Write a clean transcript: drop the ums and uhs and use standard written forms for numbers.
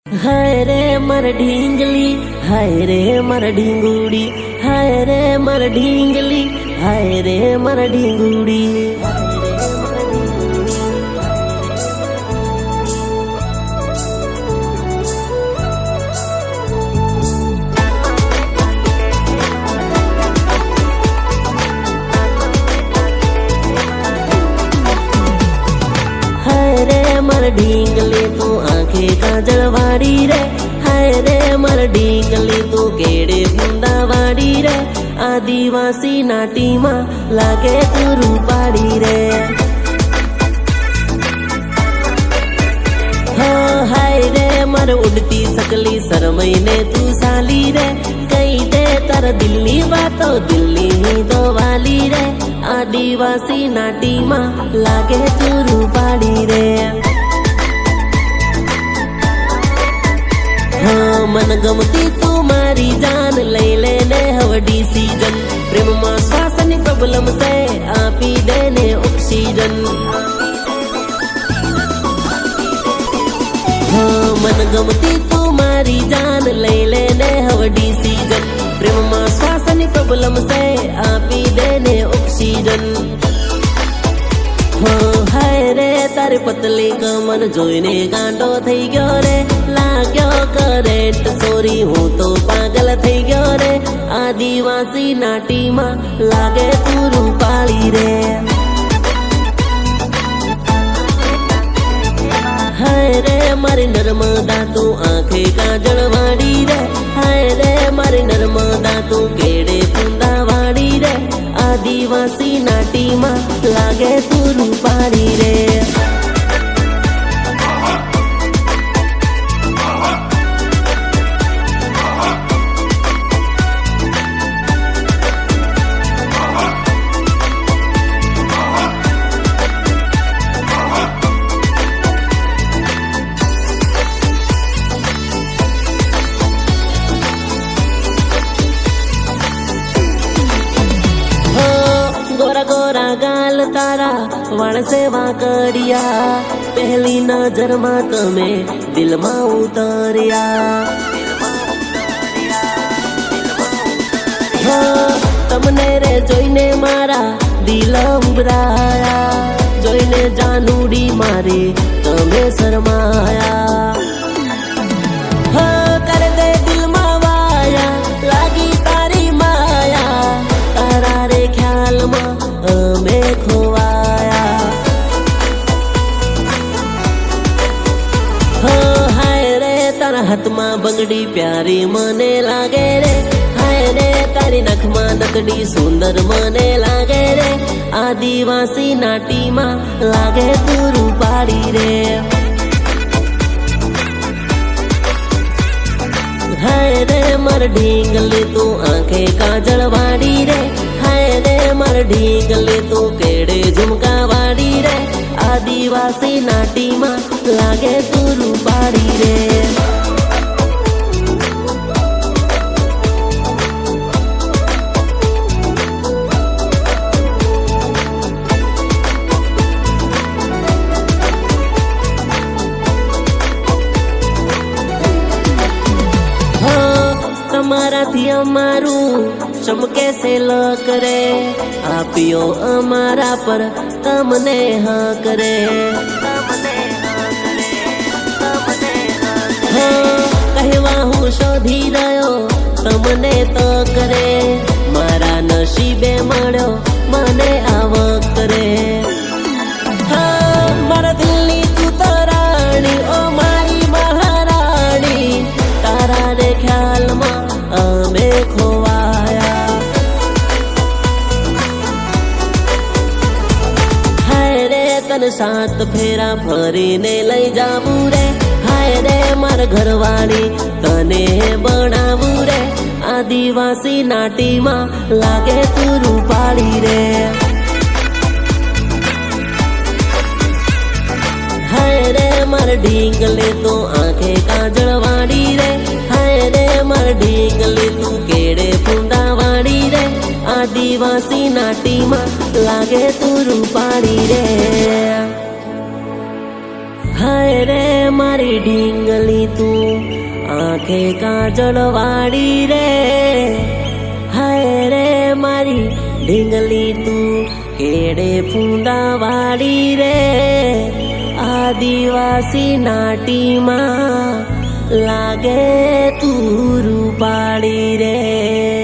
हाय रे मर ढींगली, हाय रे मर ढींगुड़ी, हाय रे मर ढींगली, हाय रे मर ढींगुड़ी। हाय रे मर ढींगली तू आंखें काजलवाड़ी रे, हाय रे मर ढींगली तू केड़े बूंदावाड़ी रे। आदिवासी नाटी मां लागे तू रूपाड़ी रे। हाँ हाय रे मर उड़ती सकली सरमई ने तू साली रे। कई दे तर दिल्ली बातो दिल्ली ही दो वाली रे। आदिवासी नाटी मां लागे तू रूपाड़ी रे। हाँ मन गमती तू मारी जान लई लेने हवडी सीजन। प्रेम मां श्वासनी प्रॉब्लम से आपी देने ऑक्सीजन। हाँ मन गमती तू मारी जान लई लेने हवडी सीजन। प्रेम मां श्वासनी प्रॉब्लम से आपी देने ऑक्सीजन। हाँ हाय रे तारे पतली कमर जोईने गांडो थई गयो रे। लाग्यो करेंट सोरी हूँ तो पागल थई गयो रे। आदिवासी नाटी मां लागे तू रूपाली रे। हाय रे मारी नर्मदा तू आंखें काजलवाड़ी रे। हाय रे मारी नर्मदा तू केड़े बूंदावाड़ी रे। आदिवासी नाटी मां लागे तू रूपाड़ी रे। गोरा गोरा गाल तारा वण से वाकड़िया। पहली नजर में तमे दिल में उतरिया। हाँ तमने रे जोईने मारा दिल उभराया। जोईने जानूडी मारे तमे शरमाया। हाँ कर दे दिल में वाया लागी तारी माया। तारा रे ख्याल में में खोवाया। हाँ हाय रे तारा हाथ में बंगड़ी प्यारी मने लागे रे। हाय रे तारी नख में नकड़ी सुंदर मने लागे रे। आदिवासी नाटी मां लागे तू रूपाड़ी रे। हाय रे मर ढींगली तू आंखें काजलवाड़ी रे। हाय रे मर ढींगली तू केड़े झुमकावाड़ी रे। आदिवासी नाटी मां लागे तू रूपाड़ी रे। તમારાથી અમારું ચમકે છે લક રે। આપ્યો અમારા પર તમને હક રે। हाँ કહેવા હું શોધી રહ્યો તમને તક રે। મારા નસીબે મળ્યો મને આવક રે। हाँ મારા દિલની તું તો રાણી ઓ મારી મહારાણી। તારા રે ખ્યાલમાં અમે ખોવાયા। હાય રે તને સાત ફેરા ફરીને લઈ જાવું રે। હાય રે મારા ઘરવાળી તને બનાવું રે। આદિવાસી નાટીમાં લાગે તું રૂપાળી રે। હાય રે મારા ઢીંગલી તું આંખે કાજળવાળી રે। હાય રે મારા ઢીંગલી તું કેડે ફૂંદાવાળી। આદિવાસી નાટીમાં લાગે તું રૂપાળી રે. હાય રે મારી ઢીંગલી તું આંખે કાજળ વાળી રે. હાય રે મારી ઢીંગલી તું કેડે ફૂંદા વાળી રે. આદિવાસી નાટીમાં લાગે તું રૂપાળી રે.